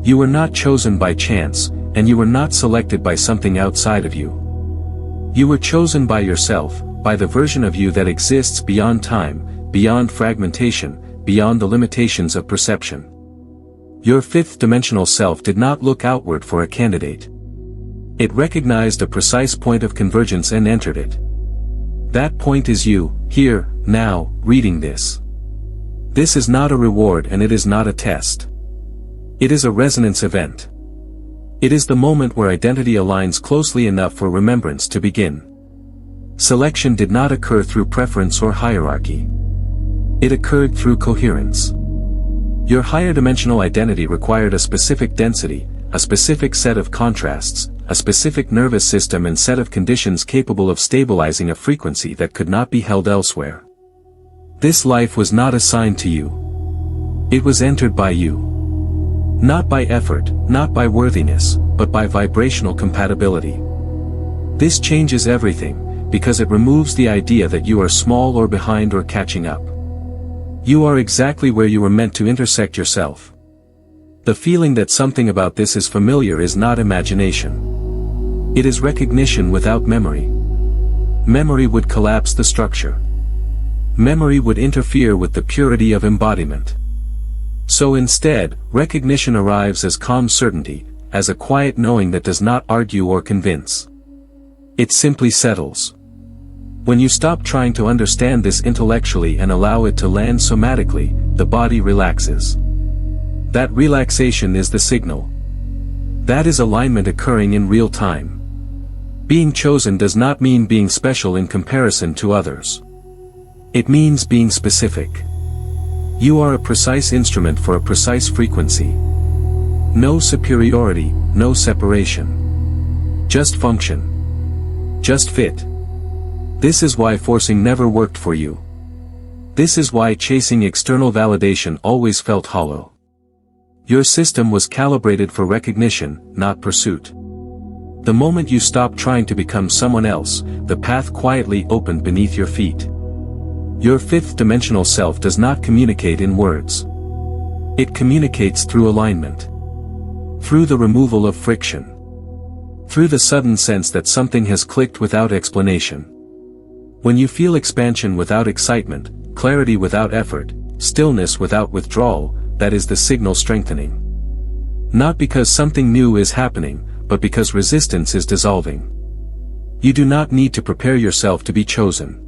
You were not chosen by chance, and you were not selected by something outside of you. You were chosen by yourself, by the version of you that exists beyond time, beyond fragmentation, beyond the limitations of perception. Your fifth-dimensional self did not look outward for a candidate. It recognized a precise point of convergence and entered it. That point is you, here, now, reading this. This is not a reward and it is not a test. It is a resonance event. It is the moment where identity aligns closely enough for remembrance to begin. Selection did not occur through preference or hierarchy. It occurred through coherence. Your higher dimensional identity required a specific density, a specific set of contrasts, a specific nervous system and set of conditions capable of stabilizing a frequency that could not be held elsewhere. This life was not assigned to you. It was entered by you. Not by effort, not by worthiness, but by vibrational compatibility. This changes everything, because it removes the idea that you are small or behind or catching up. You are exactly where you were meant to intersect yourself. The feeling that something about this is familiar is not imagination. It is recognition without memory. Memory would collapse the structure. Memory would interfere with the purity of embodiment. So instead, recognition arrives as calm certainty, as a quiet knowing that does not argue or convince. It simply settles. When you stop trying to understand this intellectually and allow it to land somatically, the body relaxes. That relaxation is the signal. That is alignment occurring in real time. Being chosen does not mean being special in comparison to others. It means being specific. You are a precise instrument for a precise frequency. No superiority, no separation. Just function. Just fit. This is why forcing never worked for you. This is why chasing external validation always felt hollow. Your system was calibrated for recognition, not pursuit. The moment you stopped trying to become someone else, the path quietly opened beneath your feet. Your fifth-dimensional self does not communicate in words. It communicates through alignment. Through the removal of friction. Through the sudden sense that something has clicked without explanation. When you feel expansion without excitement, clarity without effort, stillness without withdrawal, that is the signal strengthening. Not because something new is happening, but because resistance is dissolving. You do not need to prepare yourself to be chosen.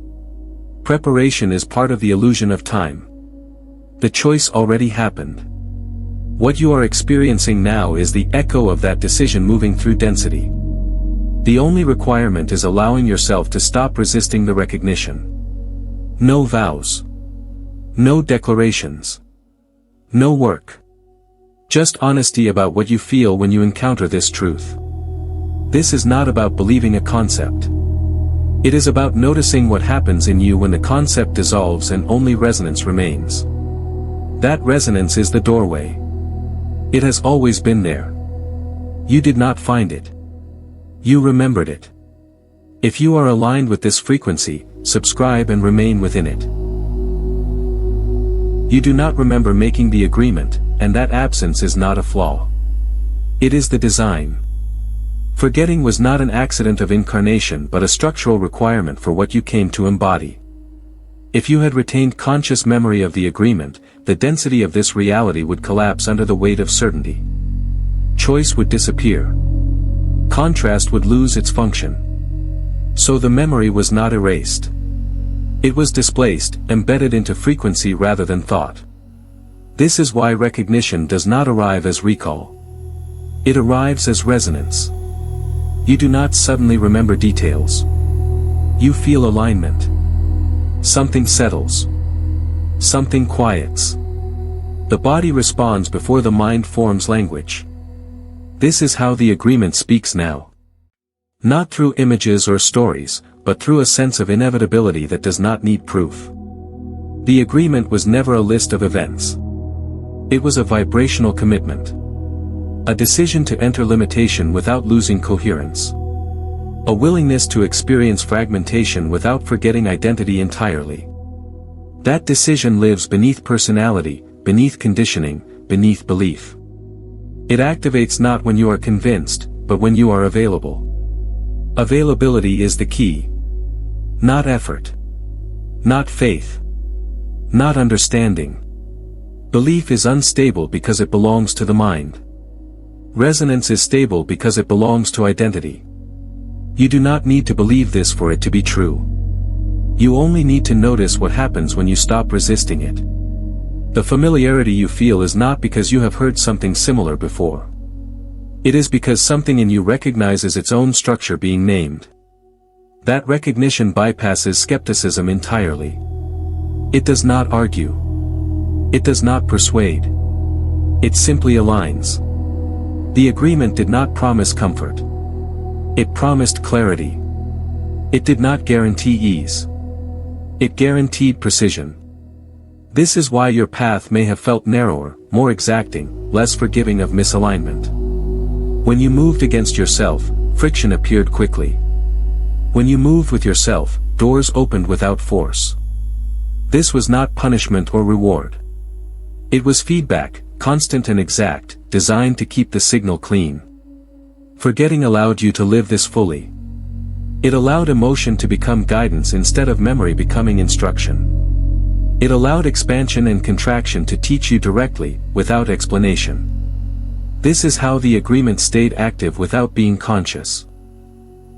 Preparation is part of the illusion of time. The choice already happened. What you are experiencing now is the echo of that decision moving through density. The only requirement is allowing yourself to stop resisting the recognition. No vows. No declarations. No work. Just honesty about what you feel when you encounter this truth. This is not about believing a concept. It is about noticing what happens in you when the concept dissolves and only resonance remains. That resonance is the doorway. It has always been there. You did not find it. You remembered it. If you are aligned with this frequency, subscribe and remain within it. You do not remember making the agreement, and that absence is not a flaw. It is the design. Forgetting was not an accident of incarnation but a structural requirement for what you came to embody. If you had retained conscious memory of the agreement, the density of this reality would collapse under the weight of certainty. Choice would disappear. Contrast would lose its function. So the memory was not erased. It was displaced, embedded into frequency rather than thought. This is why recognition does not arrive as recall. It arrives as resonance. You do not suddenly remember details. You feel alignment. Something settles. Something quiets. The body responds before the mind forms language. This is how the agreement speaks now. Not through images or stories, but through a sense of inevitability that does not need proof. The agreement was never a list of events. It was a vibrational commitment. A decision to enter limitation without losing coherence. A willingness to experience fragmentation without forgetting identity entirely. That decision lives beneath personality, beneath conditioning, beneath belief. It activates not when you are convinced, but when you are available. Availability is the key. Not effort. Not faith. Not understanding. Belief is unstable because it belongs to the mind. Resonance is stable because it belongs to identity. You do not need to believe this for it to be true. You only need to notice what happens when you stop resisting it. The familiarity you feel is not because you have heard something similar before. It is because something in you recognizes its own structure being named. That recognition bypasses skepticism entirely. It does not argue. It does not persuade. It simply aligns. The agreement did not promise comfort. It promised clarity. It did not guarantee ease. It guaranteed precision. This is why your path may have felt narrower, more exacting, less forgiving of misalignment. When you moved against yourself, friction appeared quickly. When you moved with yourself, doors opened without force. This was not punishment or reward. It was feedback, constant and exact, designed to keep the signal clean. Forgetting allowed you to live this fully. It allowed emotion to become guidance instead of memory becoming instruction. It allowed expansion and contraction to teach you directly, without explanation. This is how the agreement stayed active without being conscious.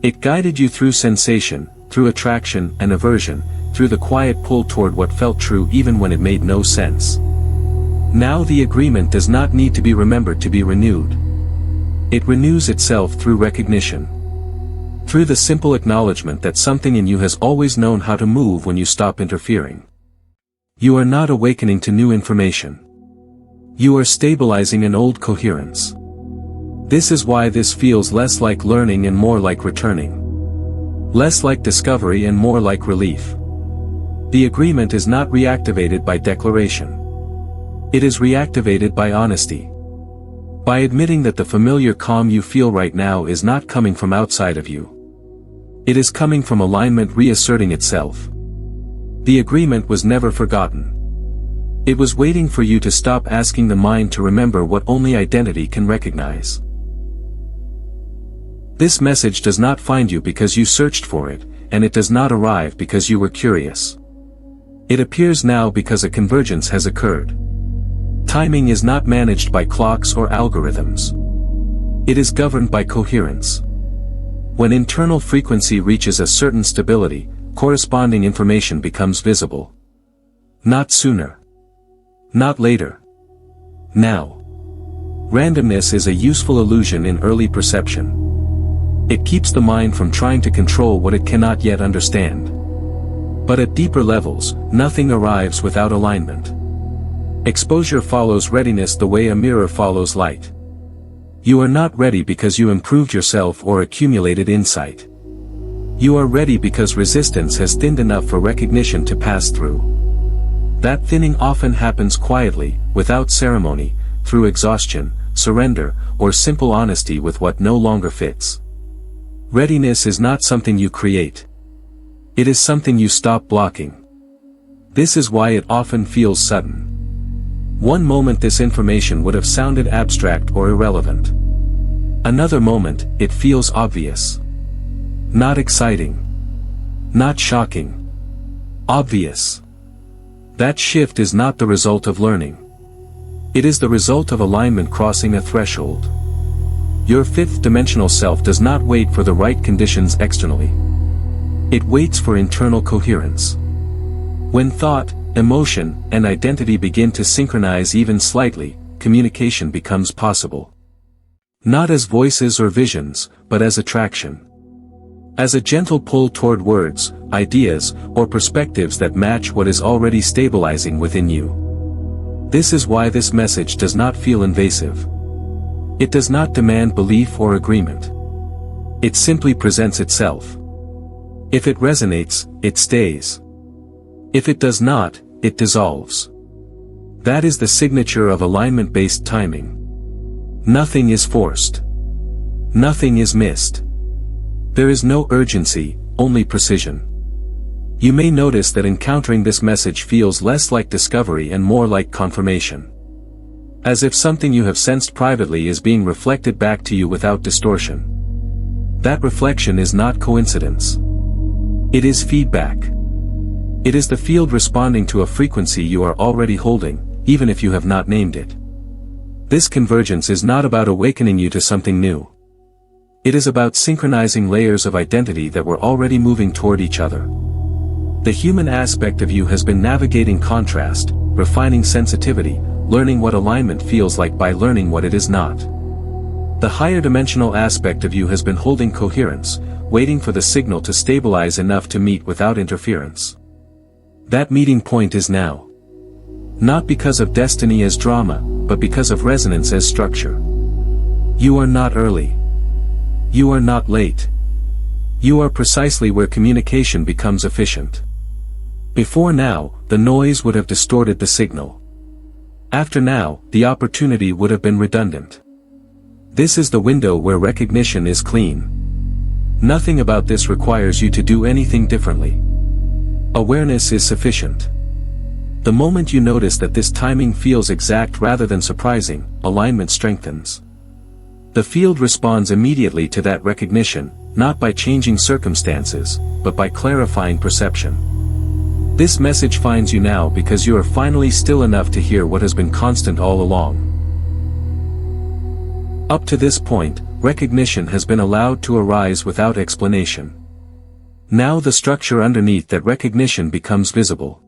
It guided you through sensation, through attraction and aversion, through the quiet pull toward what felt true even when it made no sense. Now the agreement does not need to be remembered to be renewed. It renews itself through recognition. Through the simple acknowledgement that something in you has always known how to move when you stop interfering. You are not awakening to new information. You are stabilizing an old coherence. This is why this feels less like learning and more like returning. Less like discovery and more like relief. The agreement is not reactivated by declaration. It is reactivated by honesty. By admitting that the familiar calm you feel right now is not coming from outside of you. It is coming from alignment reasserting itself. The agreement was never forgotten. It was waiting for you to stop asking the mind to remember what only identity can recognize. This message does not find you because you searched for it, and it does not arrive because you were curious. It appears now because a convergence has occurred. Timing is not managed by clocks or algorithms. It is governed by coherence. When internal frequency reaches a certain stability, corresponding information becomes visible. Not sooner. Not later. Now. Randomness is a useful illusion in early perception. It keeps the mind from trying to control what it cannot yet understand. But at deeper levels, nothing arrives without alignment. Exposure follows readiness the way a mirror follows light. You are not ready because you improved yourself or accumulated insight. You are ready because resistance has thinned enough for recognition to pass through. That thinning often happens quietly, without ceremony, through exhaustion, surrender, or simple honesty with what no longer fits. Readiness is not something you create. It is something you stop blocking. This is why it often feels sudden. One moment this information would have sounded abstract or irrelevant. Another moment, it feels obvious. Not exciting. Not shocking. Obvious. That shift is not the result of learning. It is the result of alignment crossing a threshold. Your fifth-dimensional self does not wait for the right conditions externally. It waits for internal coherence. When thought, emotion, and identity begin to synchronize even slightly, communication becomes possible. Not as voices or visions, but as attraction. As a gentle pull toward words, ideas, or perspectives that match what is already stabilizing within you. This is why this message does not feel invasive. It does not demand belief or agreement. It simply presents itself. If it resonates, it stays. If it does not, it dissolves. That is the signature of alignment-based timing. Nothing is forced. Nothing is missed. There is no urgency, only precision. You may notice that encountering this message feels less like discovery and more like confirmation. As if something you have sensed privately is being reflected back to you without distortion. That reflection is not coincidence. It is feedback. It is the field responding to a frequency you are already holding, even if you have not named it. This convergence is not about awakening you to something new. It is about synchronizing layers of identity that were already moving toward each other. The human aspect of you has been navigating contrast, refining sensitivity, learning what alignment feels like by learning what it is not. The higher dimensional aspect of you has been holding coherence, waiting for the signal to stabilize enough to meet without interference. That meeting point is now. Not because of destiny as drama, but because of resonance as structure. You are not early. You are not late. You are precisely where communication becomes efficient. Before now, the noise would have distorted the signal. After now, the opportunity would have been redundant. This is the window where recognition is clean. Nothing about this requires you to do anything differently. Awareness is sufficient. The moment you notice that this timing feels exact rather than surprising, alignment strengthens. The field responds immediately to that recognition, not by changing circumstances, but by clarifying perception. This message finds you now because you are finally still enough to hear what has been constant all along. Up to this point, recognition has been allowed to arise without explanation. Now the structure underneath that recognition becomes visible.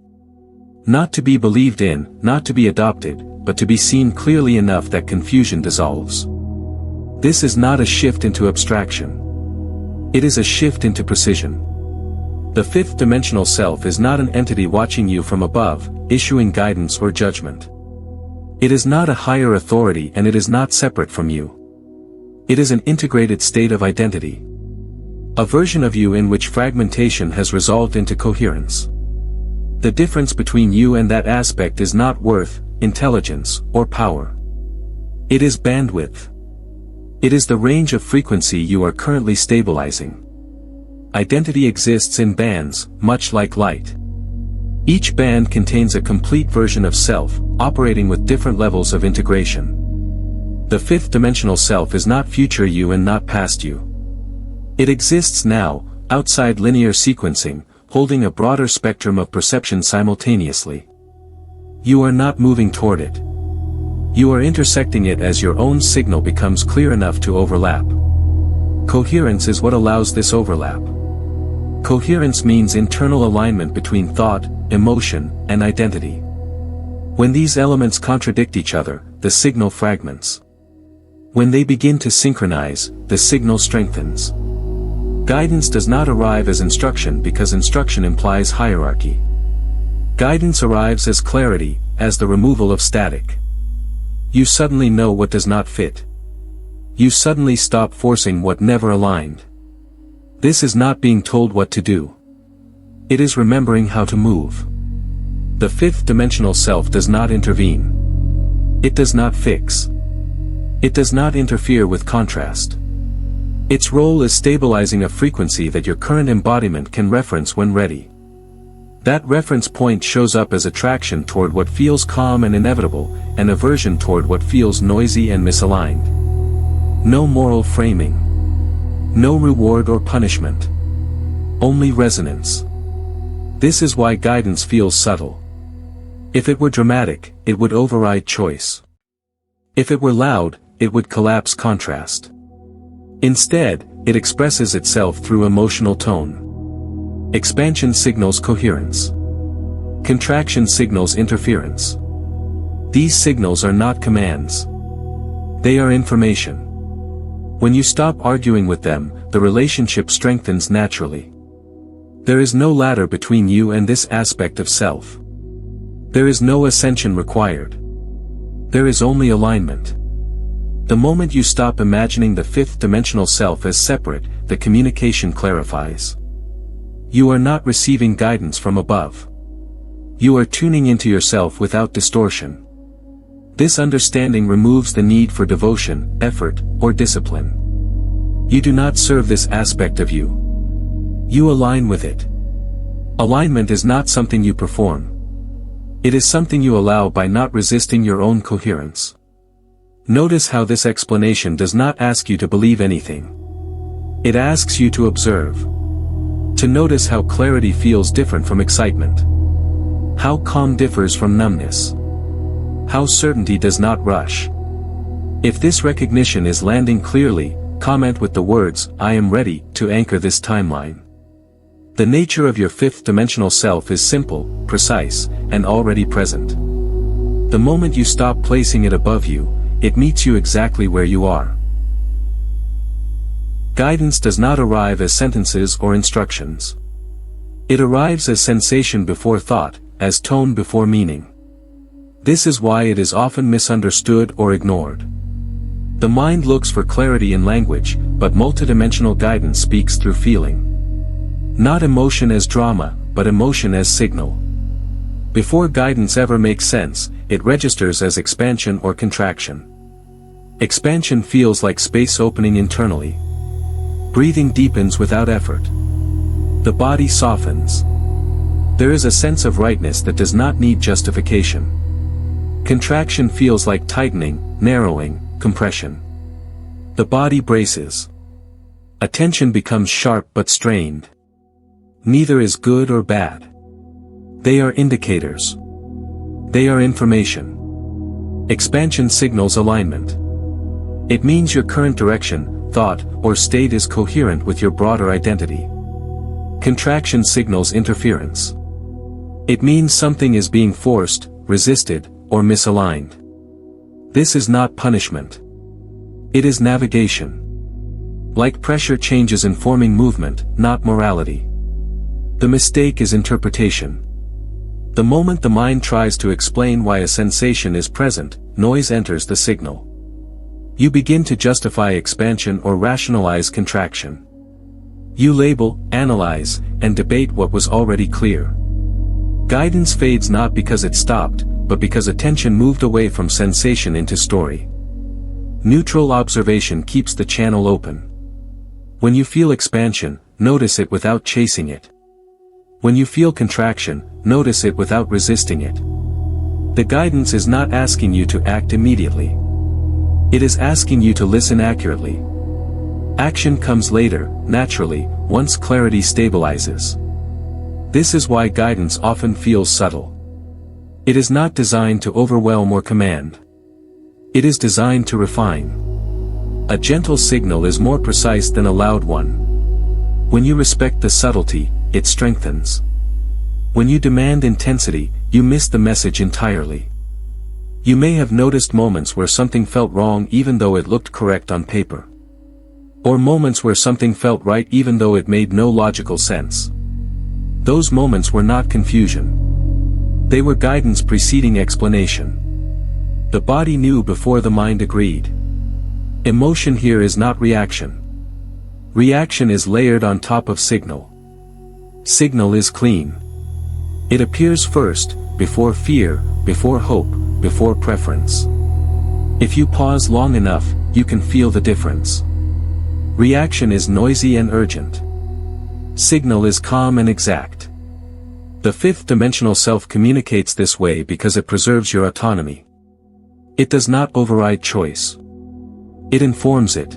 Not to be believed in, not to be adopted, but to be seen clearly enough that confusion dissolves. This is not a shift into abstraction. It is a shift into precision. The fifth dimensional self is not an entity watching you from above, issuing guidance or judgment. It is not a higher authority and it is not separate from you. It is an integrated state of identity. A version of you in which fragmentation has resolved into coherence. The difference between you and that aspect is not worth, intelligence, or power. It is bandwidth. It is the range of frequency you are currently stabilizing. Identity exists in bands, much like light. Each band contains a complete version of self, operating with different levels of integration. The fifth dimensional self is not future you and not past you. It exists now, outside linear sequencing, holding a broader spectrum of perception simultaneously. You are not moving toward it. You are intersecting it as your own signal becomes clear enough to overlap. Coherence is what allows this overlap. Coherence means internal alignment between thought, emotion, and identity. When these elements contradict each other, the signal fragments. When they begin to synchronize, the signal strengthens. Guidance does not arrive as instruction because instruction implies hierarchy. Guidance arrives as clarity, as the removal of static. You suddenly know what does not fit. You suddenly stop forcing what never aligned. This is not being told what to do. It is remembering how to move. The fifth dimensional self does not intervene. It does not fix. It does not interfere with contrast. Its role is stabilizing a frequency that your current embodiment can reference when ready. That reference point shows up as attraction toward what feels calm and inevitable, and aversion toward what feels noisy and misaligned. No moral framing. No reward or punishment. Only resonance. This is why guidance feels subtle. If it were dramatic, it would override choice. If it were loud, it would collapse contrast. Instead, it expresses itself through emotional tone. Expansion signals coherence. Contraction signals interference. These signals are not commands. They are information. When you stop arguing with them, the relationship strengthens naturally. There is no ladder between you and this aspect of self. There is no ascension required. There is only alignment. The moment you stop imagining the fifth dimensional self as separate, the communication clarifies. You are not receiving guidance from above. You are tuning into yourself without distortion. This understanding removes the need for devotion, effort, or discipline. You do not serve this aspect of you. You align with it. Alignment is not something you perform. It is something you allow by not resisting your own coherence. Notice how this explanation does not ask you to believe anything. It asks you to observe. To notice how clarity feels different from excitement. How calm differs from numbness. How certainty does not rush. If this recognition is landing clearly, comment with the words, "I am ready," to anchor this timeline. The nature of your fifth-dimensional self is simple, precise, and already present. The moment you stop placing it above you, it meets you exactly where you are. Guidance does not arrive as sentences or instructions. It arrives as sensation before thought, as tone before meaning. This is why it is often misunderstood or ignored. The mind looks for clarity in language, but multidimensional guidance speaks through feeling. Not emotion as drama, but emotion as signal. Before guidance ever makes sense, it registers as expansion or contraction. Expansion feels like space opening internally. Breathing deepens without effort. The body softens. There is a sense of rightness that does not need justification. Contraction feels like tightening, narrowing, compression. The body braces. Attention becomes sharp but strained. Neither is good or bad. They are indicators. They are information. Expansion signals alignment. It means your current direction, thought, or state is coherent with your broader identity. Contraction signals interference. It means something is being forced, resisted, or misaligned. This is not punishment. It is navigation. Like pressure changes informing movement, not morality. The mistake is interpretation. The moment the mind tries to explain why a sensation is present, noise enters the signal. You begin to justify expansion or rationalize contraction. You label, analyze, and debate what was already clear. Guidance fades not because it stopped, but because attention moved away from sensation into story. Neutral observation keeps the channel open. When you feel expansion, notice it without chasing it. When you feel contraction, notice it without resisting it. The guidance is not asking you to act immediately. It is asking you to listen accurately. Action comes later, naturally, once clarity stabilizes. This is why guidance often feels subtle. It is not designed to overwhelm or command. It is designed to refine. A gentle signal is more precise than a loud one. When you respect the subtlety, it strengthens. When you demand intensity, you miss the message entirely. You may have noticed moments where something felt wrong even though it looked correct on paper. Or moments where something felt right even though it made no logical sense. Those moments were not confusion. They were guidance preceding explanation. The body knew before the mind agreed. Emotion here is not reaction. Reaction is layered on top of signal. Signal is clean. It appears first, before fear, before hope, before preference. If you pause long enough, you can feel the difference. Reaction is noisy and urgent. Signal is calm and exact. The fifth-dimensional self communicates this way because it preserves your autonomy. It does not override choice. It informs it.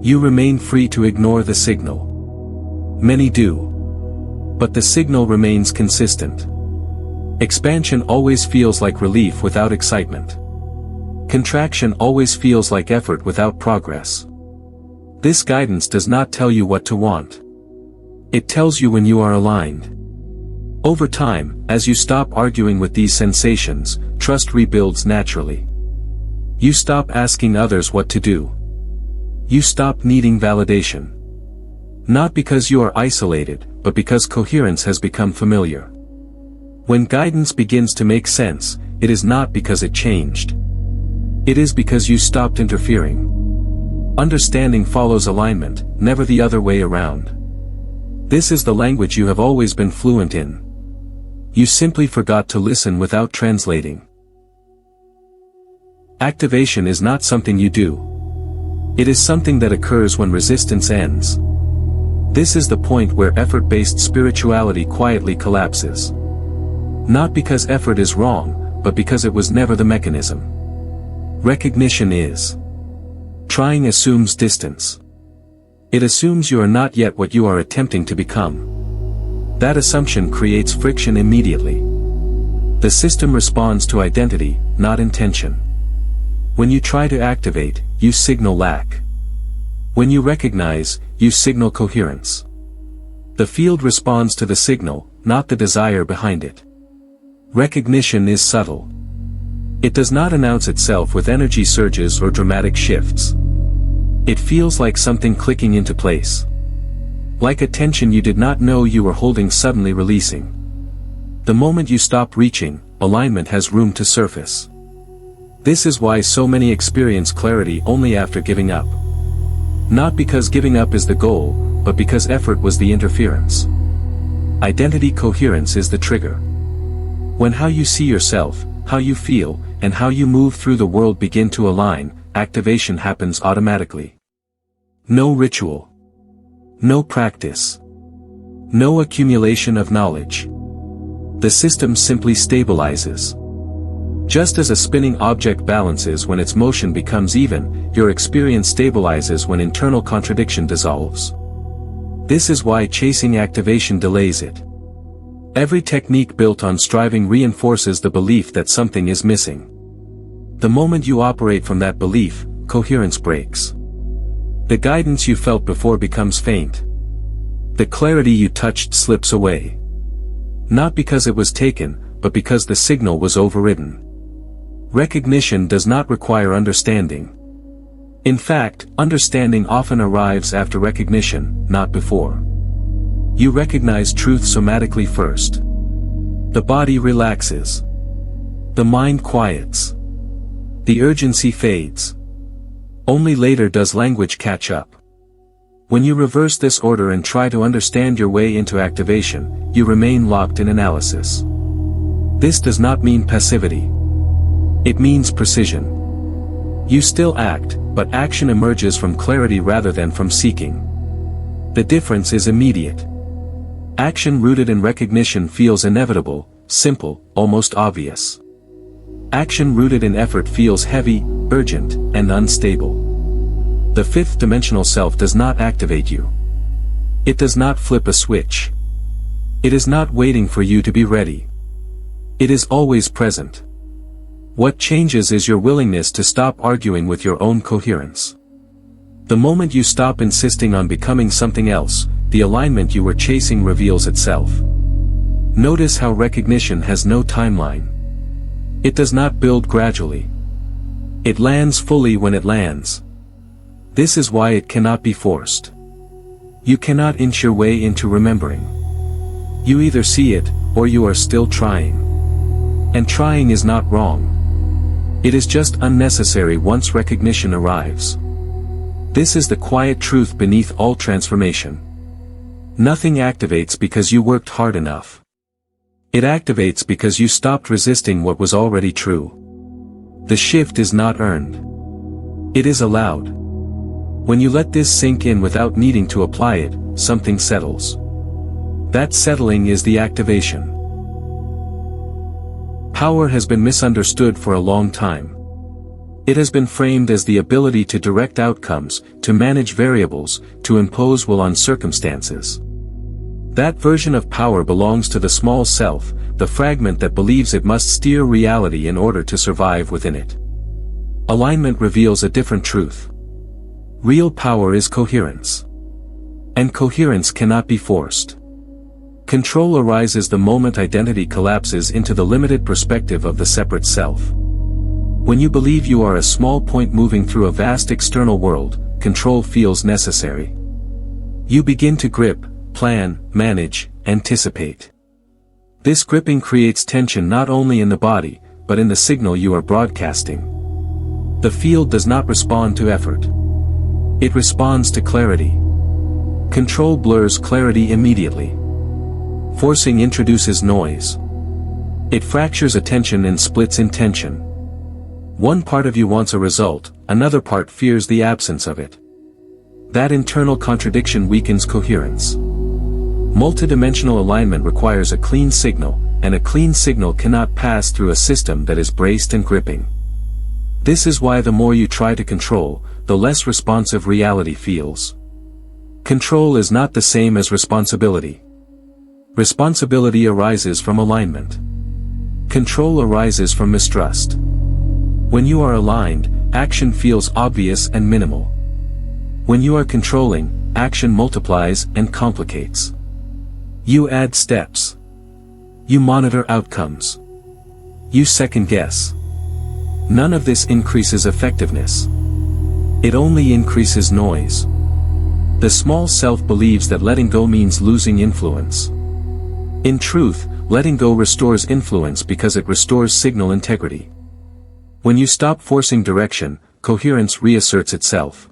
You remain free to ignore the signal. Many do. But the signal remains consistent. Expansion always feels like relief without excitement. Contraction always feels like effort without progress. This guidance does not tell you what to want. It tells you when you are aligned. Over time, as you stop arguing with these sensations, trust rebuilds naturally. You stop asking others what to do. You stop needing validation. Not because you are isolated, but because coherence has become familiar. When guidance begins to make sense, it is not because it changed. It is because you stopped interfering. Understanding follows alignment, never the other way around. This is the language you have always been fluent in. You simply forgot to listen without translating. Activation is not something you do. It is something that occurs when resistance ends. This is the point where effort-based spirituality quietly collapses. Not because effort is wrong, but because it was never the mechanism. Recognition is. Trying assumes distance. It assumes you are not yet what you are attempting to become. That assumption creates friction immediately. The system responds to identity, not intention. When you try to activate, you signal lack. When you recognize, you signal coherence. The field responds to the signal, not the desire behind it. Recognition is subtle. It does not announce itself with energy surges or dramatic shifts. It feels like something clicking into place. Like a tension you did not know you were holding suddenly releasing. The moment you stop reaching, alignment has room to surface. This is why so many experience clarity only after giving up. Not because giving up is the goal, but because effort was the interference. Identity coherence is the trigger. When how you see yourself, how you feel, and how you move through the world begin to align, activation happens automatically. No ritual. No practice. No accumulation of knowledge. The system simply stabilizes. Just as a spinning object balances when its motion becomes even, your experience stabilizes when internal contradiction dissolves. This is why chasing activation delays it. Every technique built on striving reinforces the belief that something is missing. The moment you operate from that belief, coherence breaks. The guidance you felt before becomes faint. The clarity you touched slips away. Not because it was taken, but because the signal was overridden. Recognition does not require understanding. In fact, understanding often arrives after recognition, not before. You recognize truth somatically first. The body relaxes. The mind quiets. The urgency fades. Only later does language catch up. When you reverse this order and try to understand your way into activation, you remain locked in analysis. This does not mean passivity. It means precision. You still act, but action emerges from clarity rather than from seeking. The difference is immediate. Action rooted in recognition feels inevitable, simple, almost obvious. Action rooted in effort feels heavy, urgent, and unstable. The fifth dimensional self does not activate you. It does not flip a switch. It is not waiting for you to be ready. It is always present. What changes is your willingness to stop arguing with your own coherence. The moment you stop insisting on becoming something else, the alignment you were chasing reveals itself. Notice how recognition has no timeline. It does not build gradually. It lands fully when it lands. This is why it cannot be forced. You cannot inch your way into remembering. You either see it, or you are still trying. And trying is not wrong. It is just unnecessary once recognition arrives. This is the quiet truth beneath all transformation. Nothing activates because you worked hard enough. It activates because you stopped resisting what was already true. The shift is not earned. It is allowed. When you let this sink in without needing to apply it, something settles. That settling is the activation. Power has been misunderstood for a long time. It has been framed as the ability to direct outcomes, to manage variables, to impose will on circumstances. That version of power belongs to the small self, the fragment that believes it must steer reality in order to survive within it. Alignment reveals a different truth. Real power is coherence. And coherence cannot be forced. Control arises the moment identity collapses into the limited perspective of the separate self. When you believe you are a small point moving through a vast external world, control feels necessary. You begin to grip, plan, manage, anticipate. This gripping creates tension not only in the body, but in the signal you are broadcasting. The field does not respond to effort. It responds to clarity. Control blurs clarity immediately. Forcing introduces noise. It fractures attention and splits intention. One part of you wants a result, another part fears the absence of it. That internal contradiction weakens coherence. Multidimensional alignment requires a clean signal, and a clean signal cannot pass through a system that is braced and gripping. This is why the more you try to control, the less responsive reality feels. Control is not the same as responsibility. Responsibility arises from alignment. Control arises from mistrust. When you are aligned, action feels obvious and minimal. When you are controlling, action multiplies and complicates. You add steps. You monitor outcomes. You second guess. None of this increases effectiveness. It only increases noise. The small self believes that letting go means losing influence. In truth, letting go restores influence because it restores signal integrity. When you stop forcing direction, coherence reasserts itself.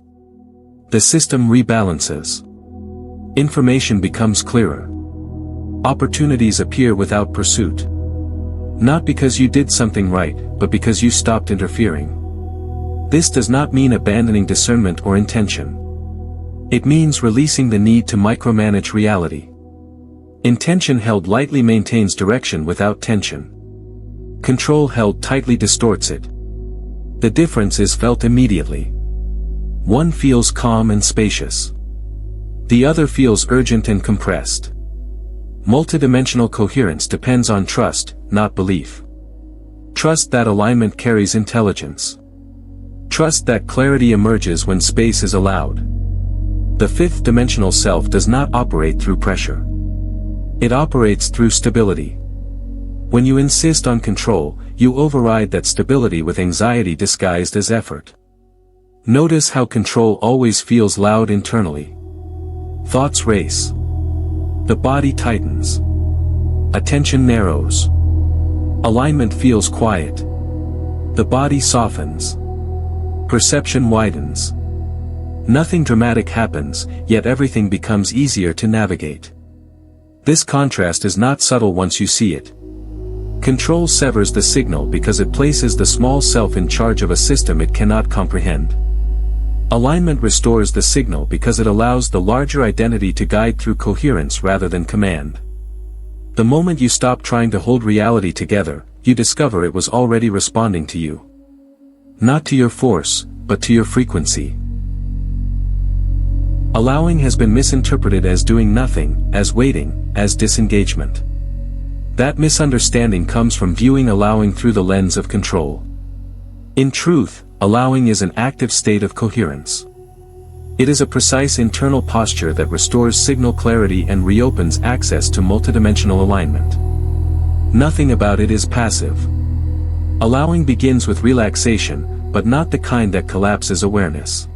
The system rebalances. Information becomes clearer. Opportunities appear without pursuit. Not because you did something right, but because you stopped interfering. This does not mean abandoning discernment or intention. It means releasing the need to micromanage reality. Intention held lightly maintains direction without tension. Control held tightly distorts it. The difference is felt immediately. One feels calm and spacious. The other feels urgent and compressed. Multidimensional coherence depends on trust, not belief. Trust that alignment carries intelligence. Trust that clarity emerges when space is allowed. The fifth dimensional self does not operate through pressure. It operates through stability. When you insist on control, you override that stability with anxiety disguised as effort. Notice how control always feels loud internally. Thoughts race. The body tightens. Attention narrows. Alignment feels quiet. The body softens. Perception widens. Nothing dramatic happens, yet everything becomes easier to navigate. This contrast is not subtle once you see it. Control severs the signal because it places the small self in charge of a system it cannot comprehend. Alignment restores the signal because it allows the larger identity to guide through coherence rather than command. The moment you stop trying to hold reality together, you discover it was already responding to you. Not to your force, but to your frequency. Allowing has been misinterpreted as doing nothing, as waiting, as disengagement. That misunderstanding comes from viewing allowing through the lens of control. In truth, allowing is an active state of coherence. It is a precise internal posture that restores signal clarity and reopens access to multidimensional alignment. Nothing about it is passive. Allowing begins with relaxation, but not the kind that collapses awareness.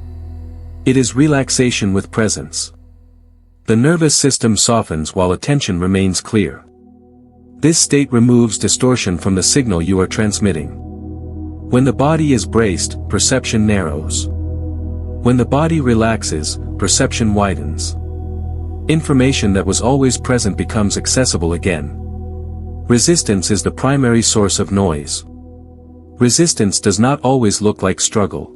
It is relaxation with presence. The nervous system softens while attention remains clear. This state removes distortion from the signal you are transmitting. When the body is braced, perception narrows. When the body relaxes, perception widens. Information that was always present becomes accessible again. Resistance is the primary source of noise. Resistance does not always look like struggle.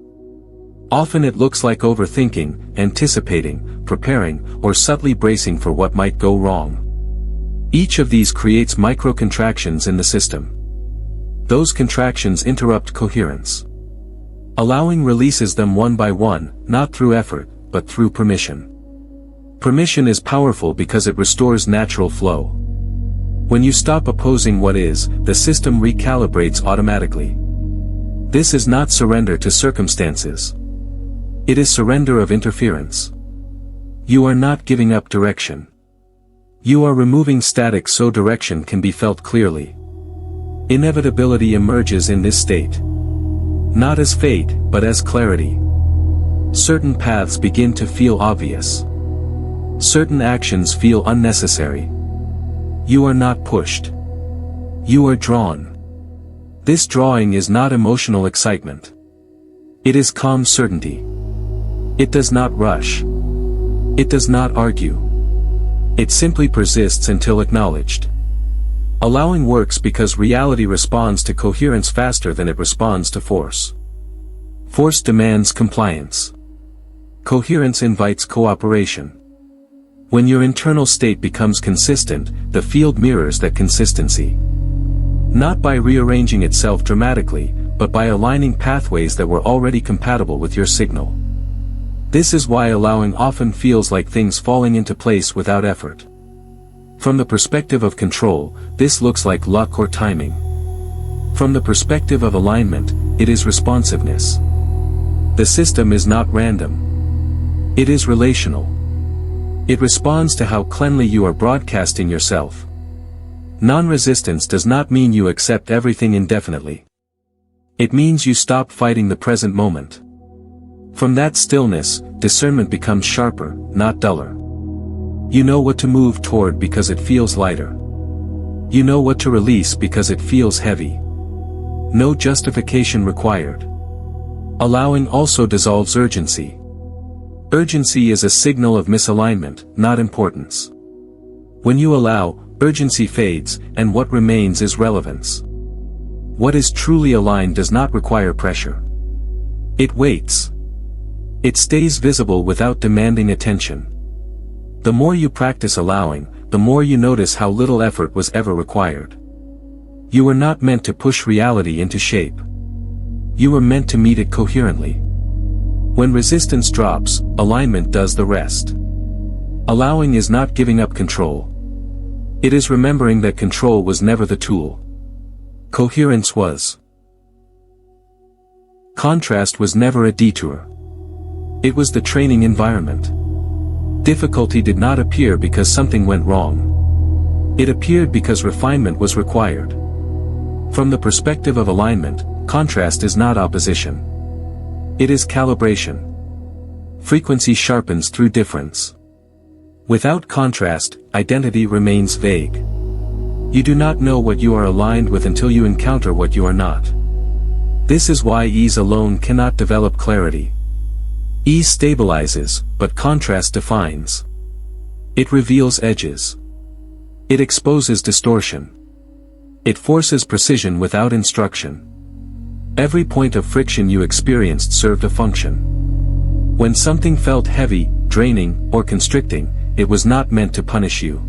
Often it looks like overthinking, anticipating, preparing, or subtly bracing for what might go wrong. Each of these creates micro-contractions in the system. Those contractions interrupt coherence. Allowing releases them one by one, not through effort, but through permission. Permission is powerful because it restores natural flow. When you stop opposing what is, the system recalibrates automatically. This is not surrender to circumstances. It is surrender of interference. You are not giving up direction. You are removing static so direction can be felt clearly. Inevitability emerges in this state. Not as fate, but as clarity. Certain paths begin to feel obvious. Certain actions feel unnecessary. You are not pushed. You are drawn. This drawing is not emotional excitement. It is calm certainty. It does not rush. It does not argue. It simply persists until acknowledged. Allowing works because reality responds to coherence faster than it responds to force. Force demands compliance. Coherence invites cooperation. When your internal state becomes consistent, the field mirrors that consistency. Not by rearranging itself dramatically, but by aligning pathways that were already compatible with your signal. This is why allowing often feels like things falling into place without effort. From the perspective of control, this looks like luck or timing. From the perspective of alignment, it is responsiveness. The system is not random. It is relational. It responds to how cleanly you are broadcasting yourself. Non-resistance does not mean you accept everything indefinitely. It means you stop fighting the present moment. From that stillness, discernment becomes sharper, not duller. You know what to move toward because it feels lighter. You know what to release because it feels heavy. No justification required. Allowing also dissolves urgency. Urgency is a signal of misalignment, not importance. When you allow, urgency fades, and what remains is relevance. What is truly aligned does not require pressure. It waits. It stays visible without demanding attention. The more you practice allowing, the more you notice how little effort was ever required. You were not meant to push reality into shape. You were meant to meet it coherently. When resistance drops, alignment does the rest. Allowing is not giving up control. It is remembering that control was never the tool. Coherence was. Contrast was never a detour. It was the training environment. Difficulty did not appear because something went wrong. It appeared because refinement was required. From the perspective of alignment, contrast is not opposition. It is calibration. Frequency sharpens through difference. Without contrast, identity remains vague. You do not know what you are aligned with until you encounter what you are not. This is why ease alone cannot develop clarity. Ease stabilizes, but contrast defines. It reveals edges. It exposes distortion. It forces precision without instruction. Every point of friction you experienced served a function. When something felt heavy, draining, or constricting, it was not meant to punish you.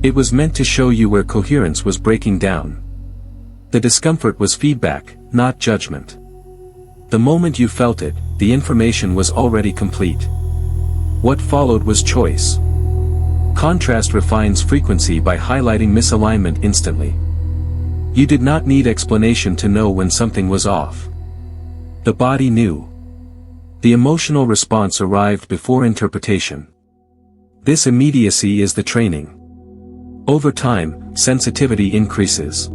It was meant to show you where coherence was breaking down. The discomfort was feedback, not judgment. The moment you felt it, the information was already complete. What followed was choice. Contrast refines frequency by highlighting misalignment instantly. You did not need explanation to know when something was off. The body knew. The emotional response arrived before interpretation. This immediacy is the training. Over time, sensitivity increases.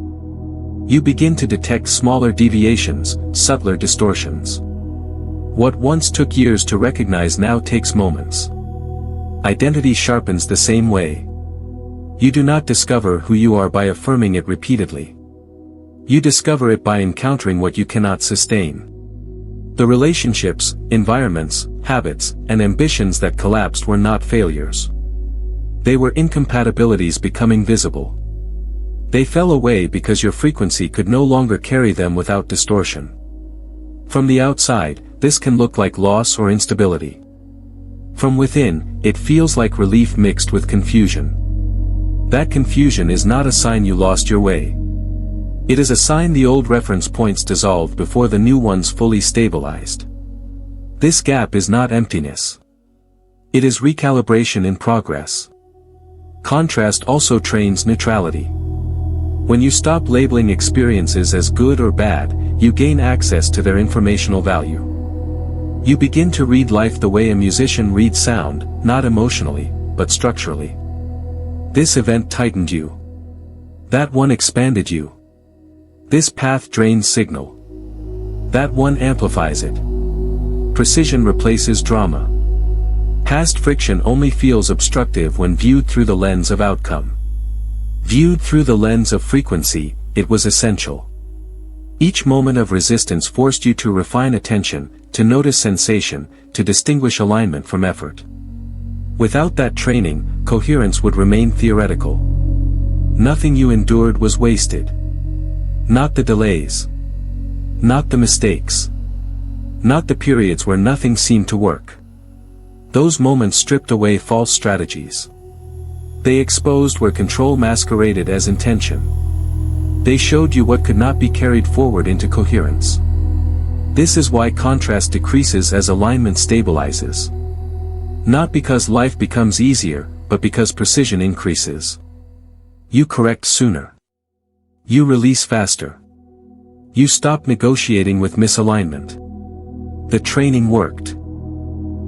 You begin to detect smaller deviations, subtler distortions. What once took years to recognize now takes moments. Identity sharpens the same way. You do not discover who you are by affirming it repeatedly. You discover it by encountering what you cannot sustain. The relationships, environments, habits, and ambitions that collapsed were not failures. They were incompatibilities becoming visible. They fell away because your frequency could no longer carry them without distortion. From the outside, this can look like loss or instability. From within, it feels like relief mixed with confusion. That confusion is not a sign you lost your way. It is a sign the old reference points dissolved before the new ones fully stabilized. This gap is not emptiness. It is recalibration in progress. Contrast also trains neutrality. When you stop labeling experiences as good or bad, you gain access to their informational value. You begin to read life the way a musician reads sound, not emotionally, but structurally. This event tightened you. That one expanded you. This path drains signal. That one amplifies it. Precision replaces drama. Past friction only feels obstructive when viewed through the lens of outcome. Viewed through the lens of frequency, it was essential. Each moment of resistance forced you to refine attention, to notice sensation, to distinguish alignment from effort. Without that training, coherence would remain theoretical. Nothing you endured was wasted. Not the delays. Not the mistakes. Not the periods where nothing seemed to work. Those moments stripped away false strategies. They exposed where control masqueraded as intention. They showed you what could not be carried forward into coherence. This is why contrast decreases as alignment stabilizes. Not because life becomes easier, but because precision increases. You correct sooner. You release faster. You stop negotiating with misalignment. The training worked.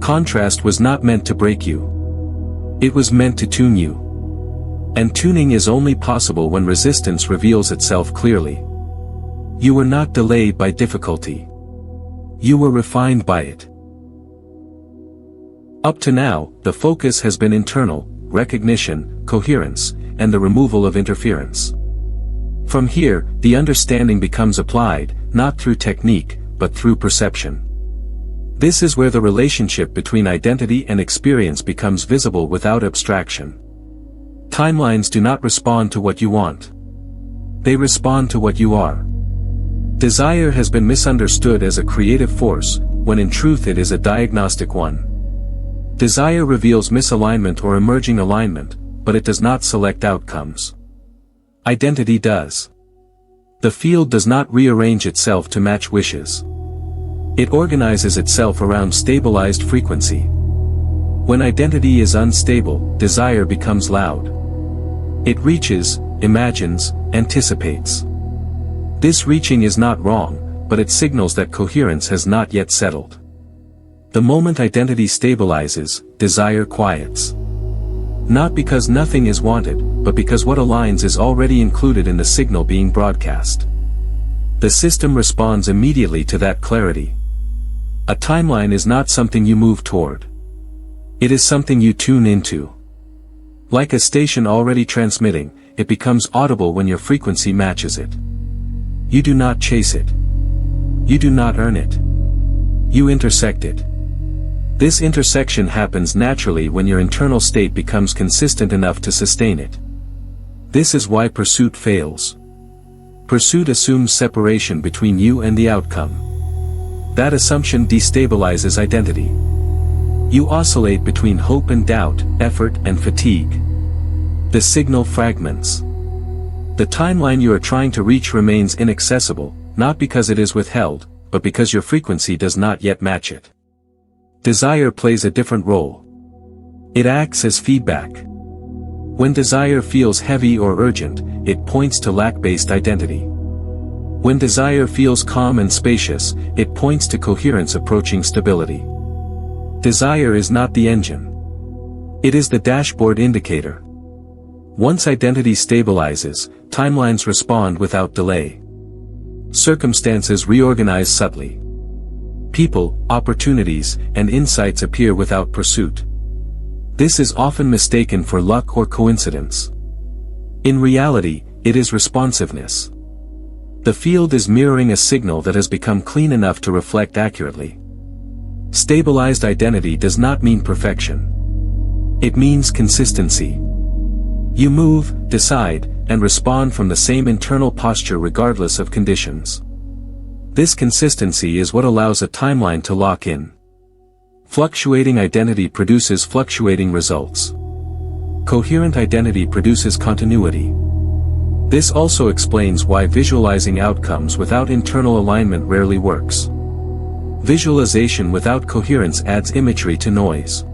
Contrast was not meant to break you. It was meant to tune you. And tuning is only possible when resistance reveals itself clearly. You were not delayed by difficulty. You were refined by it. Up to now, the focus has been internal, recognition, coherence, and the removal of interference. From here, the understanding becomes applied, not through technique, but through perception. This is where the relationship between identity and experience becomes visible without abstraction. Timelines do not respond to what you want. They respond to what you are. Desire has been misunderstood as a creative force, when in truth it is a diagnostic one. Desire reveals misalignment or emerging alignment, but it does not select outcomes. Identity does. The field does not rearrange itself to match wishes. It organizes itself around stabilized frequency. When identity is unstable, desire becomes loud. It reaches, imagines, anticipates. This reaching is not wrong, but it signals that coherence has not yet settled. The moment identity stabilizes, desire quiets. Not because nothing is wanted, but because what aligns is already included in the signal being broadcast. The system responds immediately to that clarity. A timeline is not something you move toward. It is something you tune into. Like a station already transmitting, it becomes audible when your frequency matches it. You do not chase it. You do not earn it. You intersect it. This intersection happens naturally when your internal state becomes consistent enough to sustain it. This is why pursuit fails. Pursuit assumes separation between you and the outcome. That assumption destabilizes identity. You oscillate between hope and doubt, effort and fatigue. The signal fragments. The timeline you are trying to reach remains inaccessible, not because it is withheld, but because your frequency does not yet match it. Desire plays a different role. It acts as feedback. When desire feels heavy or urgent, it points to lack-based identity. When desire feels calm and spacious, it points to coherence approaching stability. Desire is not the engine. It is the dashboard indicator. Once identity stabilizes, timelines respond without delay. Circumstances reorganize subtly. People, opportunities, and insights appear without pursuit. This is often mistaken for luck or coincidence. In reality, it is responsiveness. The field is mirroring a signal that has become clean enough to reflect accurately. Stabilized identity does not mean perfection. It means consistency. You move, decide, and respond from the same internal posture regardless of conditions. This consistency is what allows a timeline to lock in. Fluctuating identity produces fluctuating results. Coherent identity produces continuity. This also explains why visualizing outcomes without internal alignment rarely works. Visualization without coherence adds imagery to noise.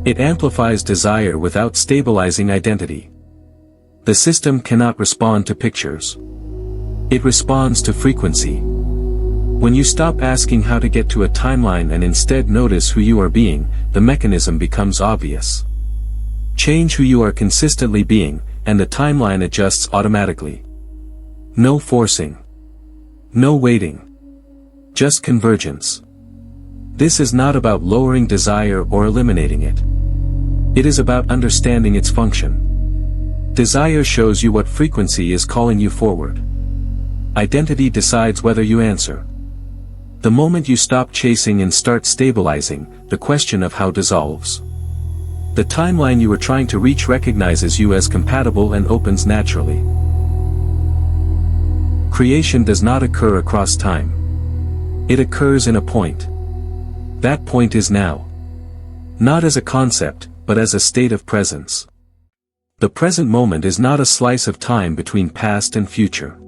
It amplifies desire without stabilizing identity. The system cannot respond to pictures. It responds to frequency. When you stop asking how to get to a timeline and instead notice who you are being, the mechanism becomes obvious. Change who you are consistently being, and the timeline adjusts automatically. No forcing. No waiting. Just convergence. This is not about lowering desire or eliminating it. It is about understanding its function. Desire shows you what frequency is calling you forward. Identity decides whether you answer. The moment you stop chasing and start stabilizing, the question of how dissolves. The timeline you are trying to reach recognizes you as compatible and opens naturally. Creation does not occur across time. It occurs in a point. That point is now. Not as a concept, but as a state of presence. The present moment is not a slice of time between past and future.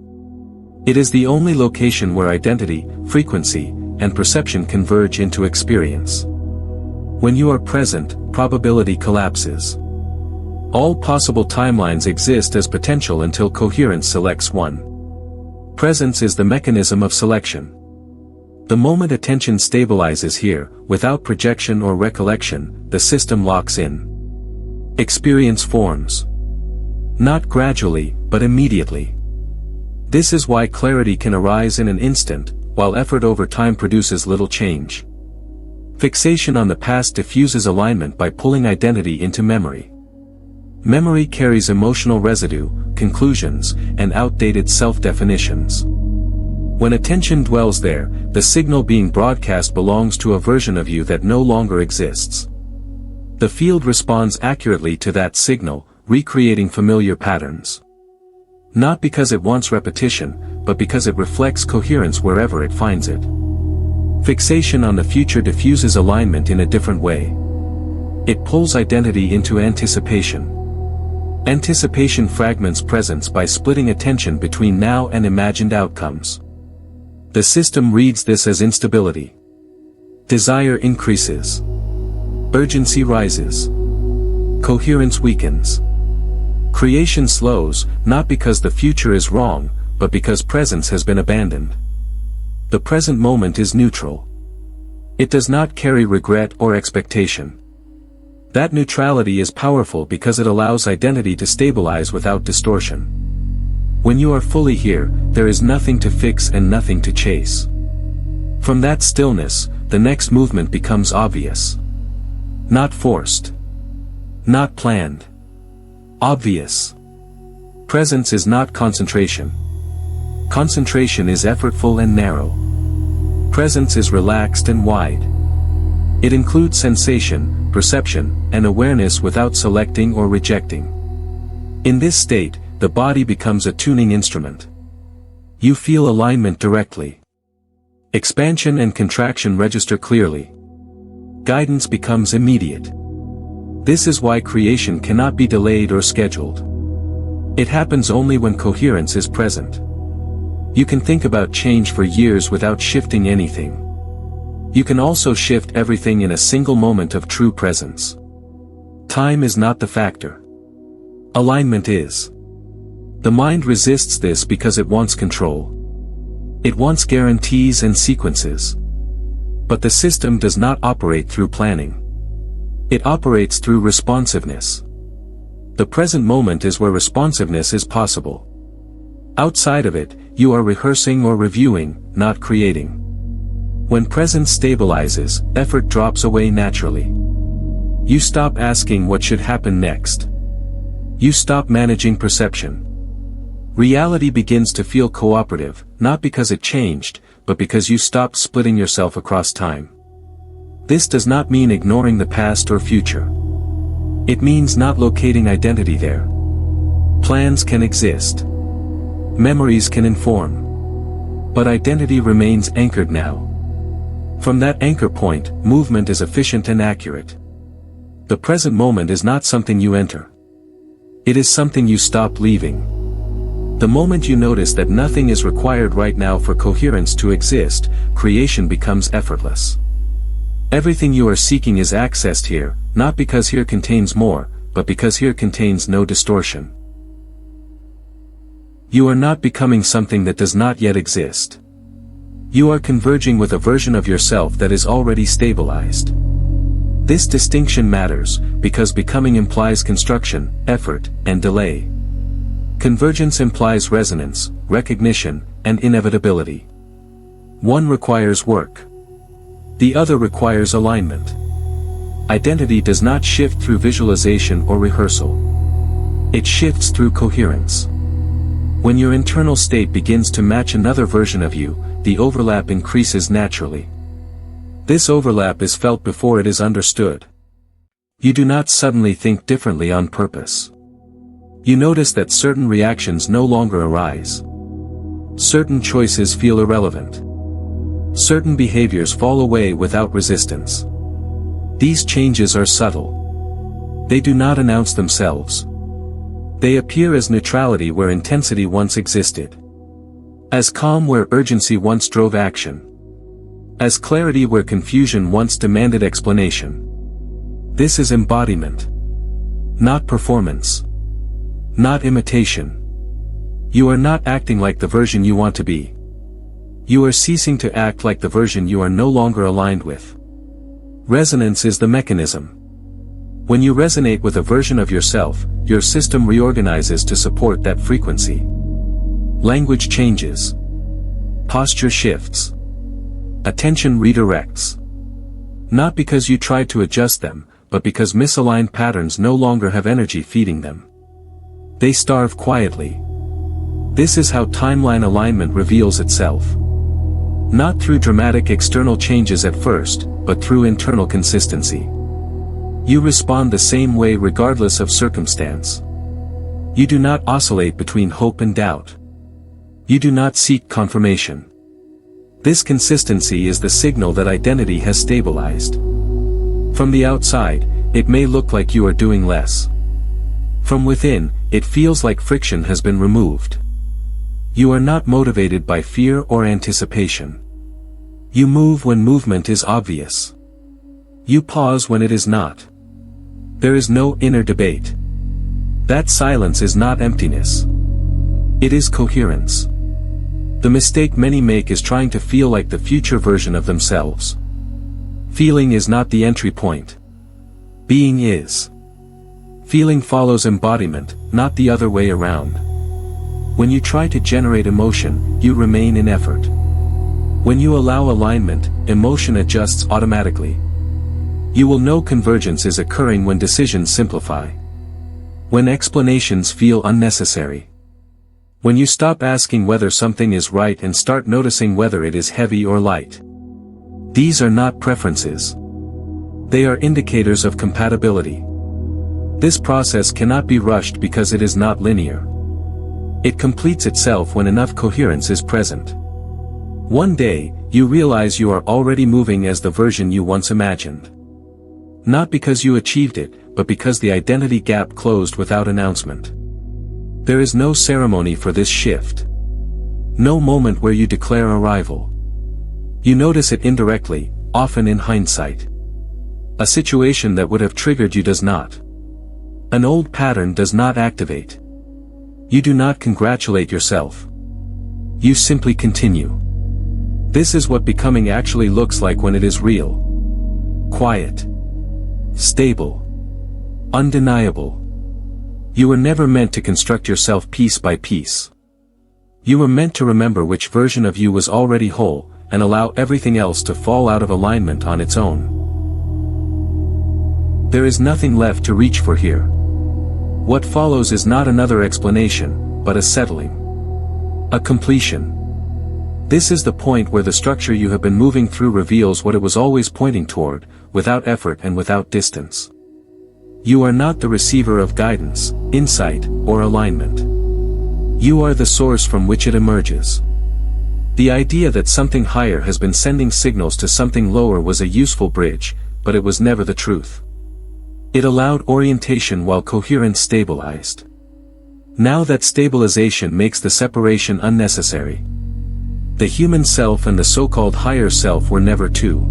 It is the only location where identity, frequency, and perception converge into experience. When you are present, probability collapses. All possible timelines exist as potential until coherence selects one. Presence is the mechanism of selection. The moment attention stabilizes here, without projection or recollection, the system locks in. Experience forms. Not gradually, but immediately. This is why clarity can arise in an instant, while effort over time produces little change. Fixation on the past diffuses alignment by pulling identity into memory. Memory carries emotional residue, conclusions, and outdated self-definitions. When attention dwells there, the signal being broadcast belongs to a version of you that no longer exists. The field responds accurately to that signal, recreating familiar patterns. Not because it wants repetition, but because it reflects coherence wherever it finds it. Fixation on the future diffuses alignment in a different way. It pulls identity into anticipation. Anticipation fragments presence by splitting attention between now and imagined outcomes. The system reads this as instability. Desire increases. Urgency rises. Coherence weakens. Creation slows, not because the future is wrong, but because presence has been abandoned. The present moment is neutral. It does not carry regret or expectation. That neutrality is powerful because it allows identity to stabilize without distortion. When you are fully here, there is nothing to fix and nothing to chase. From that stillness, the next movement becomes obvious. Not forced. Not planned. Obvious. Presence is not concentration. Concentration is effortful and narrow. Presence is relaxed and wide. It includes sensation, perception, and awareness without selecting or rejecting. In this state, the body becomes a tuning instrument. You feel alignment directly. Expansion and contraction register clearly. Guidance becomes immediate. This is why creation cannot be delayed or scheduled. It happens only when coherence is present. You can think about change for years without shifting anything. You can also shift everything in a single moment of true presence. Time is not the factor. Alignment is. The mind resists this because it wants control. It wants guarantees and sequences. But the system does not operate through planning. It operates through responsiveness. The present moment is where responsiveness is possible. Outside of it, you are rehearsing or reviewing, not creating. When presence stabilizes, effort drops away naturally. You stop asking what should happen next. You stop managing perception. Reality begins to feel cooperative, not because it changed, but because you stopped splitting yourself across time. This does not mean ignoring the past or future. It means not locating identity there. Plans can exist. Memories can inform. But identity remains anchored now. From that anchor point, movement is efficient and accurate. The present moment is not something you enter. It is something you stop leaving. The moment you notice that nothing is required right now for coherence to exist, creation becomes effortless. Everything you are seeking is accessed here, not because here contains more, but because here contains no distortion. You are not becoming something that does not yet exist. You are converging with a version of yourself that is already stabilized. This distinction matters, because becoming implies construction, effort, and delay. Convergence implies resonance, recognition, and inevitability. One requires work. The other requires alignment. Identity does not shift through visualization or rehearsal. It shifts through coherence. When your internal state begins to match another version of you, the overlap increases naturally. This overlap is felt before it is understood. You do not suddenly think differently on purpose. You notice that certain reactions no longer arise. Certain choices feel irrelevant. Certain behaviors fall away without resistance. These changes are subtle. They do not announce themselves. They appear as neutrality where intensity once existed. As calm where urgency once drove action. As clarity where confusion once demanded explanation. This is embodiment. Not performance. Not imitation. You are not acting like the version you want to be. You are ceasing to act like the version you are no longer aligned with. Resonance is the mechanism. When you resonate with a version of yourself, your system reorganizes to support that frequency. Language changes. Posture shifts. Attention redirects. Not because you tried to adjust them, but because misaligned patterns no longer have energy feeding them. They starve quietly. This is how timeline alignment reveals itself. Not through dramatic external changes at first, but through internal consistency. You respond the same way regardless of circumstance. You do not oscillate between hope and doubt. You do not seek confirmation. This consistency is the signal that identity has stabilized. From the outside, it may look like you are doing less. From within, it feels like friction has been removed. You are not motivated by fear or anticipation. You move when movement is obvious. You pause when it is not. There is no inner debate. That silence is not emptiness. It is coherence. The mistake many make is trying to feel like the future version of themselves. Feeling is not the entry point. Being is. Feeling follows embodiment, not the other way around. When you try to generate emotion, you remain in effort. When you allow alignment, emotion adjusts automatically. You will know convergence is occurring when decisions simplify. When explanations feel unnecessary. When you stop asking whether something is right and start noticing whether it is heavy or light. These are not preferences. They are indicators of compatibility. This process cannot be rushed because it is not linear. It completes itself when enough coherence is present. One day, you realize you are already moving as the version you once imagined. Not because you achieved it, but because the identity gap closed without announcement. There is no ceremony for this shift. No moment where you declare arrival. You notice it indirectly, often in hindsight. A situation that would have triggered you does not. An old pattern does not activate. You do not congratulate yourself. You simply continue. This is what becoming actually looks like when it is real. Quiet. Stable. Undeniable. You were never meant to construct yourself piece by piece. You were meant to remember which version of you was already whole, and allow everything else to fall out of alignment on its own. There is nothing left to reach for here. What follows is not another explanation, but a settling. A completion. This is the point where the structure you have been moving through reveals what it was always pointing toward, without effort and without distance. You are not the receiver of guidance, insight, or alignment. You are the source from which it emerges. The idea that something higher has been sending signals to something lower was a useful bridge, but it was never the truth. It allowed orientation while coherence stabilized. Now that stabilization makes the separation unnecessary. The human self and the so-called higher self were never two.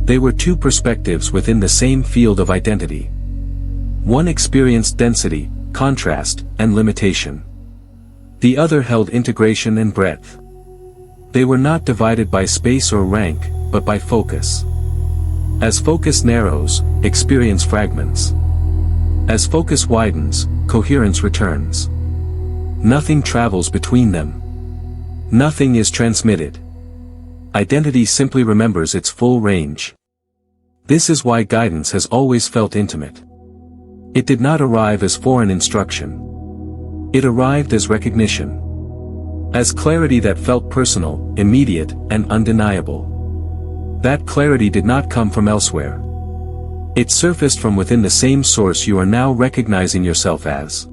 They were two perspectives within the same field of identity. One experienced density, contrast, and limitation. The other held integration and breadth. They were not divided by space or rank, but by focus. As focus narrows, experience fragments. As focus widens, coherence returns. Nothing travels between them. Nothing is transmitted. Identity simply remembers its full range. This is why guidance has always felt intimate. It did not arrive as foreign instruction. It arrived as recognition. As clarity that felt personal, immediate, and undeniable. That clarity did not come from elsewhere. It surfaced from within the same source you are now recognizing yourself as.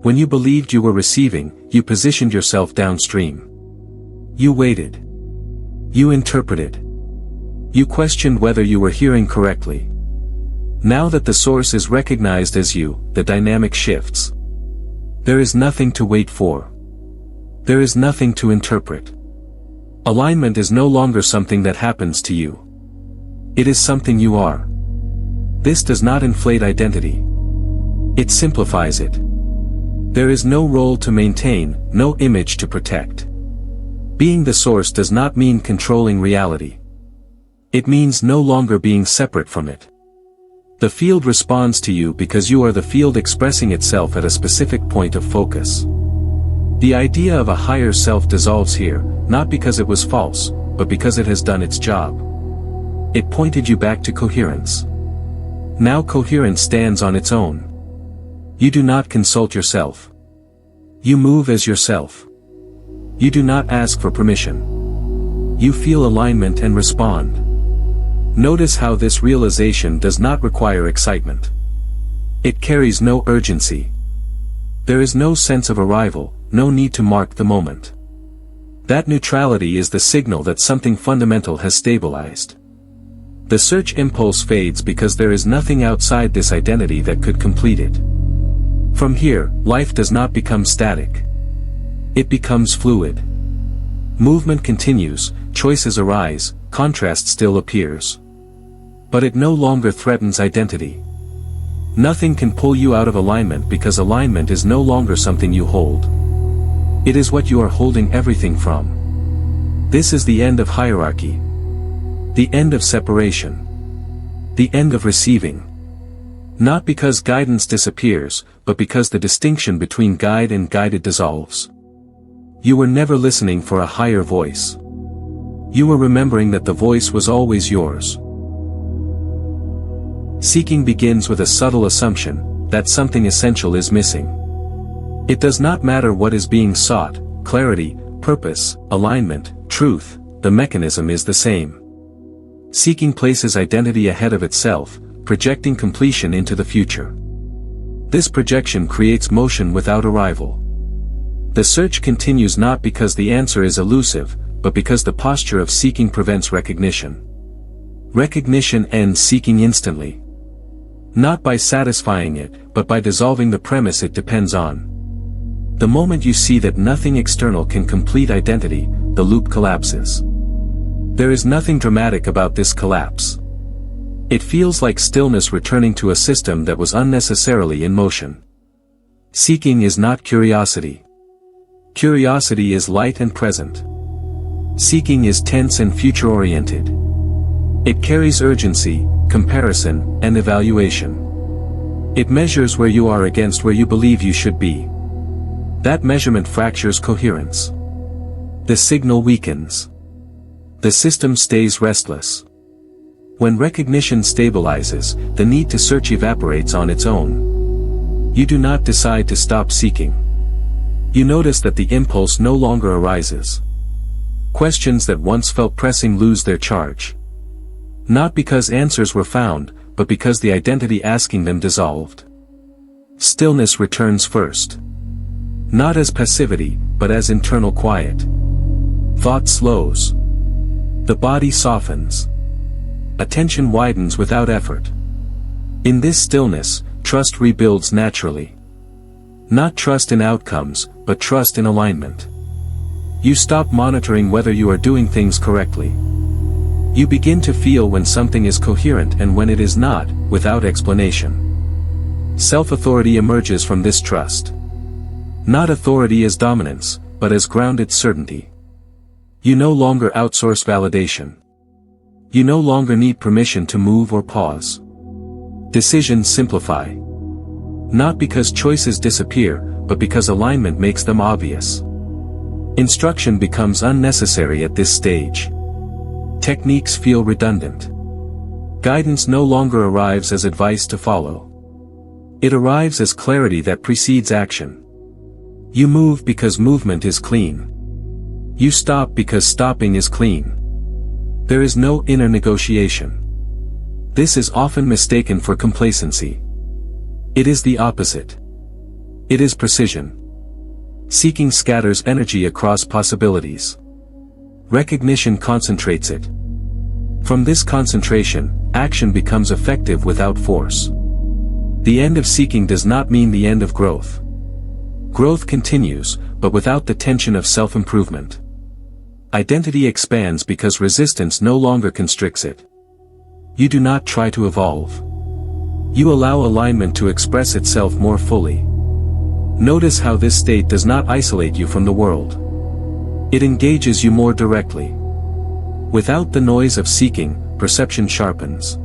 When you believed you were receiving, you positioned yourself downstream. You waited. You interpreted. You questioned whether you were hearing correctly. Now that the source is recognized as you, the dynamic shifts. There is nothing to wait for. There is nothing to interpret. Alignment is no longer something that happens to you. It is something you are. This does not inflate identity. It simplifies it. There is no role to maintain, no image to protect. Being the source does not mean controlling reality. It means no longer being separate from it. The field responds to you because you are the field expressing itself at a specific point of focus. The idea of a higher self dissolves here, not because it was false, but because it has done its job. It pointed you back to coherence. Now coherence stands on its own. You do not consult yourself. You move as yourself. You do not ask for permission. You feel alignment and respond. Notice how this realization does not require excitement. It carries no urgency. There is no sense of arrival, no need to mark the moment. That neutrality is the signal that something fundamental has stabilized. The search impulse fades because there is nothing outside this identity that could complete it. From here, life does not become static. It becomes fluid. Movement continues, choices arise, contrast still appears. But it no longer threatens identity. Nothing can pull you out of alignment because alignment is no longer something you hold. It is what you are holding everything from. This is the end of hierarchy. The end of separation. The end of receiving. Not because guidance disappears, but because the distinction between guide and guided dissolves. You were never listening for a higher voice. You were remembering that the voice was always yours. Seeking begins with a subtle assumption that something essential is missing. It does not matter what is being sought, clarity, purpose, alignment, truth, the mechanism is the same. Seeking places identity ahead of itself, projecting completion into the future. This projection creates motion without arrival. The search continues not because the answer is elusive, but because the posture of seeking prevents recognition. Recognition ends seeking instantly. Not by satisfying it, but by dissolving the premise it depends on. The moment you see that nothing external can complete identity, the loop collapses. There is nothing dramatic about this collapse. It feels like stillness returning to a system that was unnecessarily in motion. Seeking is not curiosity. Curiosity is light and present. Seeking is tense and future-oriented. It carries urgency, comparison, and evaluation. It measures where you are against where you believe you should be. That measurement fractures coherence. The signal weakens. The system stays restless. When recognition stabilizes, the need to search evaporates on its own. You do not decide to stop seeking. You notice that the impulse no longer arises. Questions that once felt pressing lose their charge. Not because answers were found, but because the identity asking them dissolved. Stillness returns first. Not as passivity, but as internal quiet. Thought slows. The body softens. Attention widens without effort. In this stillness, trust rebuilds naturally. Not trust in outcomes, but trust in alignment. You stop monitoring whether you are doing things correctly. You begin to feel when something is coherent and when it is not, without explanation. Self-authority emerges from this trust. Not authority as dominance, but as grounded certainty. You no longer outsource validation. You no longer need permission to move or pause. Decisions simplify. Not because choices disappear, but because alignment makes them obvious. Instruction becomes unnecessary at this stage. Techniques feel redundant. Guidance no longer arrives as advice to follow. It arrives as clarity that precedes action. You move because movement is clean. You stop because stopping is clean. There is no inner negotiation. This is often mistaken for complacency. It is the opposite. It is precision. Seeking scatters energy across possibilities. Recognition concentrates it. From this concentration, action becomes effective without force. The end of seeking does not mean the end of growth. Growth continues, but without the tension of self-improvement. Identity expands because resistance no longer constricts it. You do not try to evolve. You allow alignment to express itself more fully. Notice how this state does not isolate you from the world. It engages you more directly. Without the noise of seeking, perception sharpens.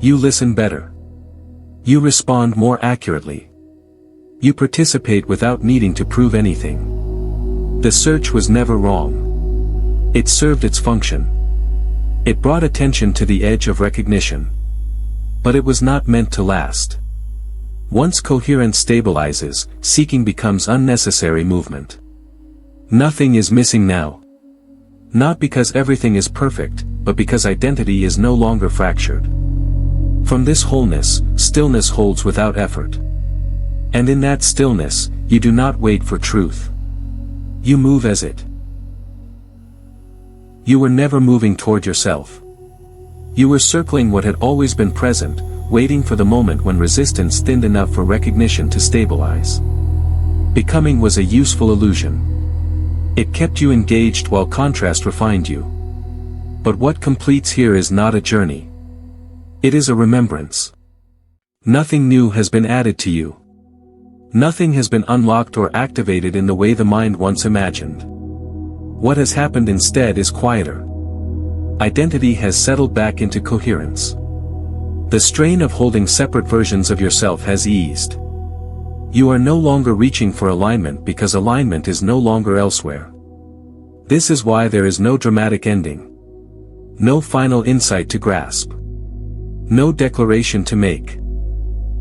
You listen better. You respond more accurately. You participate without needing to prove anything. The search was never wrong. It served its function. It brought attention to the edge of recognition. But it was not meant to last. Once coherence stabilizes, seeking becomes unnecessary movement. Nothing is missing now. Not because everything is perfect, but because identity is no longer fractured. From this wholeness, stillness holds without effort. And in that stillness, you do not wait for truth. You move as it. You were never moving toward yourself. You were circling what had always been present, waiting for the moment when resistance thinned enough for recognition to stabilize. Becoming was a useful illusion. It kept you engaged while contrast refined you. But what completes here is not a journey. It is a remembrance. Nothing new has been added to you. Nothing has been unlocked or activated in the way the mind once imagined. What has happened instead is quieter. Identity has settled back into coherence. The strain of holding separate versions of yourself has eased. You are no longer reaching for alignment because alignment is no longer elsewhere. This is why there is no dramatic ending. No final insight to grasp. No declaration to make.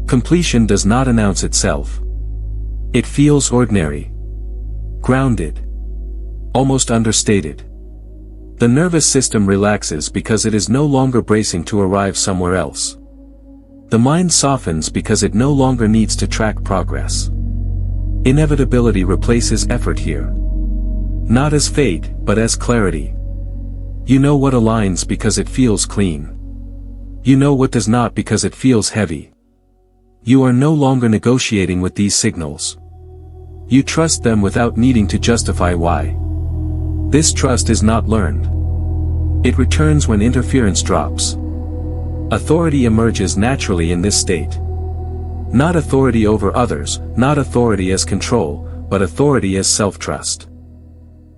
Completion does not announce itself. It feels ordinary. Grounded. Almost understated. The nervous system relaxes because it is no longer bracing to arrive somewhere else. The mind softens because it no longer needs to track progress. Inevitability replaces effort here. Not as fate, but as clarity. You know what aligns because it feels clean. You know what does not because it feels heavy. You are no longer negotiating with these signals. You trust them without needing to justify why. This trust is not learned. It returns when interference drops. Authority emerges naturally in this state. Not authority over others, not authority as control, but authority as self-trust.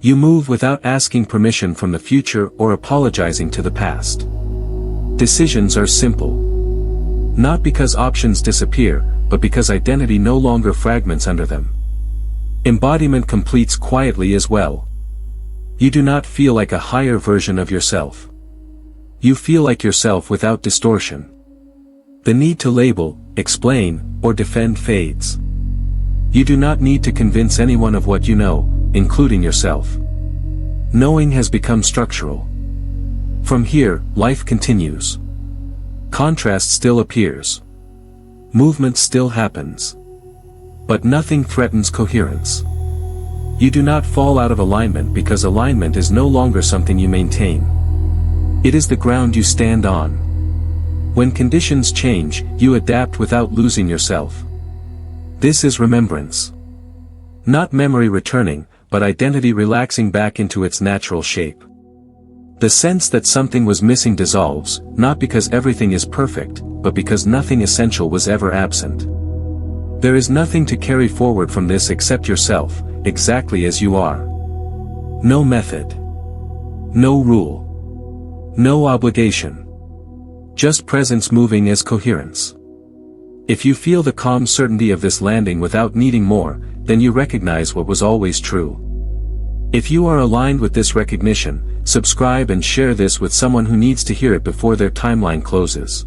You move without asking permission from the future or apologizing to the past. Decisions are simple. Not because options disappear, but because identity no longer fragments under them. Embodiment completes quietly as well. You do not feel like a higher version of yourself. You feel like yourself without distortion. The need to label, explain, or defend fades. You do not need to convince anyone of what you know, including yourself. Knowing has become structural. From here, life continues. Contrast still appears. Movement still happens. But nothing threatens coherence. You do not fall out of alignment because alignment is no longer something you maintain. It is the ground you stand on. When conditions change, you adapt without losing yourself. This is remembrance. Not memory returning, but identity relaxing back into its natural shape. The sense that something was missing dissolves, not because everything is perfect, but because nothing essential was ever absent. There is nothing to carry forward from this except yourself, exactly as you are. No method. No rule. No obligation. Just presence moving as coherence. If you feel the calm certainty of this landing without needing more, then you recognize what was always true. If you are aligned with this recognition, subscribe and share this with someone who needs to hear it before their timeline closes.